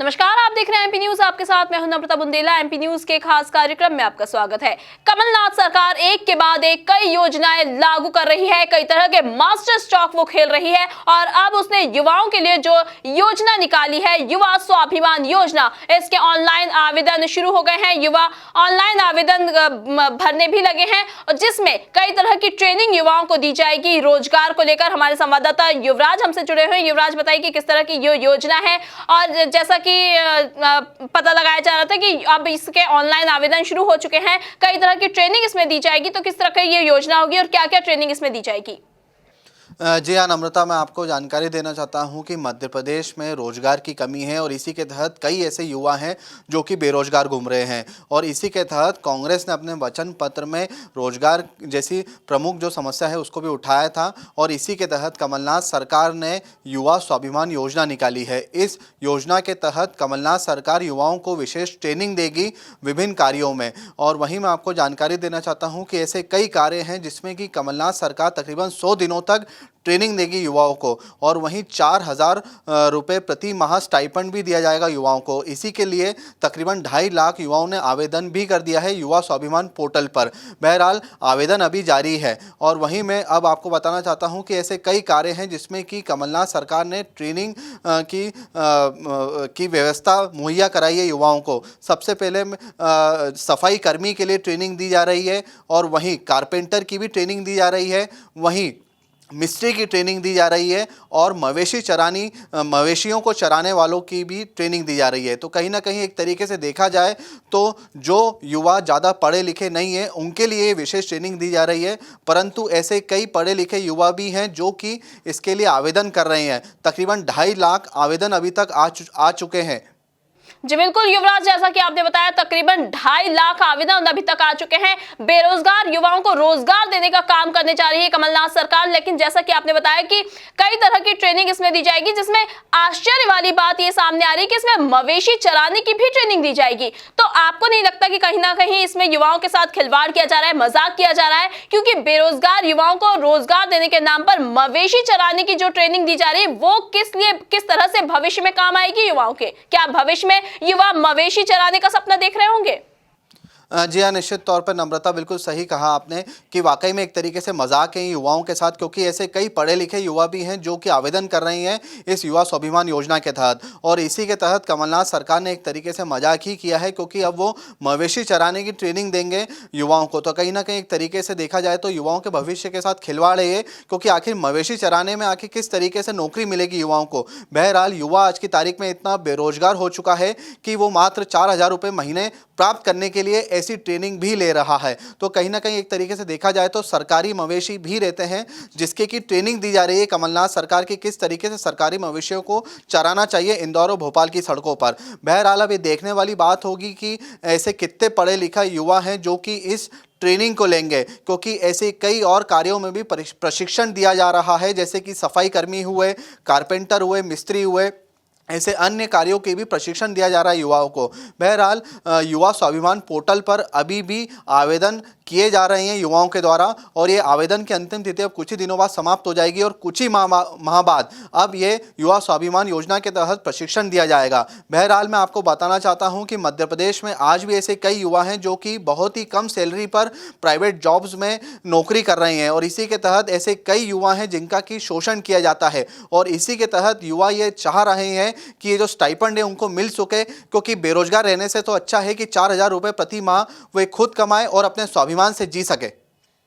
नमस्कार, आप देख रहे हैं एमपी न्यूज। आपके साथ मैं हूं नम्रता बुंदेला। एमपी न्यूज के खास कार्यक्रम में आपका स्वागत है। कमलनाथ सरकार एक के बाद एक कई योजनाएं लागू कर रही है, कई तरह के मास्टर स्ट्रोक वो खेल रही है और अब उसने युवाओं के लिए जो योजना निकाली है, युवा स्वाभिमान योजना, इसके ऑनलाइन आवेदन शुरू हो गए हैं। युवा ऑनलाइन आवेदन भरने भी लगे हैं, जिसमें कई तरह की ट्रेनिंग युवाओं को दी जाएगी रोजगार को लेकर। हमारे संवाददाता युवराज हमसे जुड़े हुए हैं। युवराज, बताइए कि किस तरह की योजना है और जैसा कि पता लगाया जा रहा था कि अब इसके ऑनलाइन आवेदन शुरू हो चुके हैं, कई तरह की ट्रेनिंग इसमें दी जाएगी, तो किस तरह की ये योजना होगी और क्या क्या ट्रेनिंग इसमें दी जाएगी? जी हाँ नम्रता, मैं आपको जानकारी देना चाहता हूं कि मध्य प्रदेश में रोजगार की कमी है और इसी के तहत कई ऐसे युवा हैं जो कि बेरोजगार घूम रहे हैं और इसी के तहत कांग्रेस ने अपने वचन पत्र में रोजगार जैसी प्रमुख जो समस्या है उसको भी उठाया था और इसी के तहत कमलनाथ सरकार ने युवा स्वाभिमान योजना निकाली है। इस योजना के तहत कमलनाथ सरकार युवाओं को विशेष ट्रेनिंग देगी विभिन्न कार्यों में। और वहीं मैं आपको जानकारी देना चाहता हूँ कि ऐसे कई कार्य हैं जिसमें कि कमलनाथ सरकार तकरीबन 100 दिनों तक ट्रेनिंग देगी युवाओं को और वहीं 4,000 रुपये प्रति माह स्टाइपेंड भी दिया जाएगा युवाओं को। इसी के लिए तकरीबन 2.5 लाख युवाओं ने आवेदन भी कर दिया है युवा स्वाभिमान पोर्टल पर। बहरहाल आवेदन अभी जारी है और वहीं मैं अब आपको बताना चाहता हूं कि ऐसे कई कार्य हैं जिसमें कि कमलनाथ सरकार ने ट्रेनिंग की व्यवस्था मुहैया कराई है युवाओं को। सबसे पहले सफाई कर्मी के लिए ट्रेनिंग दी जा रही है और वहीं कारपेंटर की भी ट्रेनिंग दी जा रही है, वहीं मिस्त्री की ट्रेनिंग दी जा रही है और मवेशियों को चराने वालों की भी ट्रेनिंग दी जा रही है। तो कहीं ना कहीं एक तरीके से देखा जाए तो जो युवा ज़्यादा पढ़े लिखे नहीं हैं उनके लिए विशेष ट्रेनिंग दी जा रही है, परंतु ऐसे कई पढ़े लिखे युवा भी हैं जो कि इसके लिए आवेदन कर रहे हैं। तकरीबन 2.5 लाख आवेदन अभी तक आ चुके हैं। जी बिल्कुल युवराज, जैसा कि आपने बताया तकरीबन 2.5 लाख आवेदन अभी तक आ चुके हैं। बेरोजगार युवाओं को रोजगार देने का काम करने जा रही है कमलनाथ सरकार। लेकिन जैसा कि आपने बताया कि कई तरह की ट्रेनिंग इसमें दी जाएगी, जिसमें आश्चर्य वाली बात ये सामने आ रही है कि इसमें मवेशी चराने की भी ट्रेनिंग दी जाएगी। तो आपको नहीं लगता कि कहीं ना कहीं इसमें युवाओं के साथ खिलवाड़ किया जा रहा है, मजाक किया जा रहा है? क्योंकि बेरोजगार युवाओं को रोजगार देने के नाम पर मवेशी चराने की जो ट्रेनिंग दी जा रही है वो किस तरह से भविष्य में काम आएगी युवाओं के? क्या भविष्य में युवा मवेशी चराने का सपना देख रहे होंगे? जी हाँ, निश्चित तौर पर नम्रता, बिल्कुल सही कहा आपने कि वाकई में एक तरीके से मजाक है युवाओं के साथ, क्योंकि ऐसे कई पढ़े लिखे युवा भी हैं जो कि आवेदन कर रहे हैं इस युवा स्वाभिमान योजना के तहत और इसी के तहत कमलनाथ सरकार ने एक तरीके से मजाक ही किया है, क्योंकि अब वो मवेशी चराने की ट्रेनिंग देंगे युवाओं को। तो कहीं ना कहीं एक तरीके से देखा जाए तो युवाओं के भविष्य के साथ खिलवाड़ है ये, क्योंकि आखिर मवेशी चराने में आखिर किस तरीके से नौकरी मिलेगी युवाओं को। बहरहाल युवा आज की तारीख में इतना बेरोजगार हो चुका है कि वो मात्र 4,000 रुपये महीने प्राप्त करने के लिए ऐसी ट्रेनिंग भी ले रहा है। तो कहीं ना कहीं एक तरीके से देखा जाए तो सरकारी मवेशी भी रहते हैं जिसके की ट्रेनिंग दी जा रही है कमलनाथ सरकार की, किस तरीके से सरकारी मवेशियों को चराना चाहिए इंदौर और भोपाल की सड़कों पर। बहरहाल अब ये देखने वाली बात होगी कि ऐसे कितने पढ़े लिखा युवा हैं जो कि इस ट्रेनिंग को लेंगे, क्योंकि ऐसे कई और कार्यों में भी प्रशिक्षण दिया जा रहा है, जैसे कि सफाई कर्मी हुए, कारपेंटर हुए, मिस्त्री हुए, ऐसे अन्य कार्यों के भी प्रशिक्षण दिया जा रहा है युवाओं को। बहरहाल युवा स्वाभिमान पोर्टल पर अभी भी आवेदन किए जा रहे हैं युवाओं के द्वारा और ये आवेदन की अंतिम तिथि अब कुछ ही दिनों बाद समाप्त हो जाएगी और कुछ ही माह बाद अब ये युवा स्वाभिमान योजना के तहत प्रशिक्षण दिया जाएगा। बहरहाल मैं आपको बताना चाहता हूं कि मध्य प्रदेश में आज भी ऐसे कई युवा हैं जो कि बहुत ही कम सैलरी पर प्राइवेट जॉब्स में नौकरी कर रहे हैं और इसी के तहत ऐसे कई युवा हैं जिनका कि शोषण किया जाता है और इसी के तहत युवा ये चाह रहे हैं कि ये जो स्टाइपेंड है उनको मिल सके, क्योंकि बेरोजगार रहने से तो अच्छा है कि 4,000 रुपये प्रति माह वे खुद कमाए और अपने स्वाभिमान से जी सके।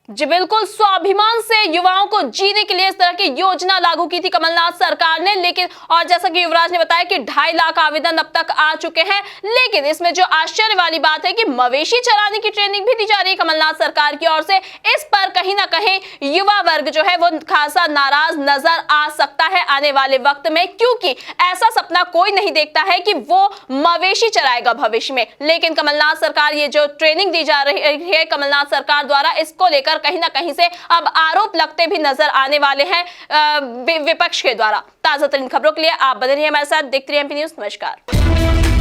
जी बिल्कुल, स्वाभिमान से युवाओं को जीने के लिए इस तरह की योजना लागू की थी कमलनाथ सरकार ने। लेकिन और जैसा कि युवराज ने बताया कि 2.5 लाख आवेदन अब तक आ चुके हैं, लेकिन इसमें जो आश्चर्य वाली बात है कि मवेशी चराने की ट्रेनिंग भी दी जा रही है कमलनाथ सरकार की ओर से। इस पर कहीं ना कहीं युवा वर्ग जो है वो खासा नाराज नजर आ सकता है आने वाले वक्त में, क्योंकि ऐसा सपना कोई नहीं देखता है कि वो मवेशी चराएगा भविष्य में। लेकिन कमलनाथ सरकार ये जो ट्रेनिंग दी जा रही है कमलनाथ सरकार द्वारा, इसको लेकर कहीं ना कहीं से अब आरोप लगते भी नजर आने वाले हैं विपक्ष के द्वारा। ताजा तरीन खबरों के लिए आप बने रहिए हमारे साथ, देखते रहिए एमपी न्यूज। नमस्कार।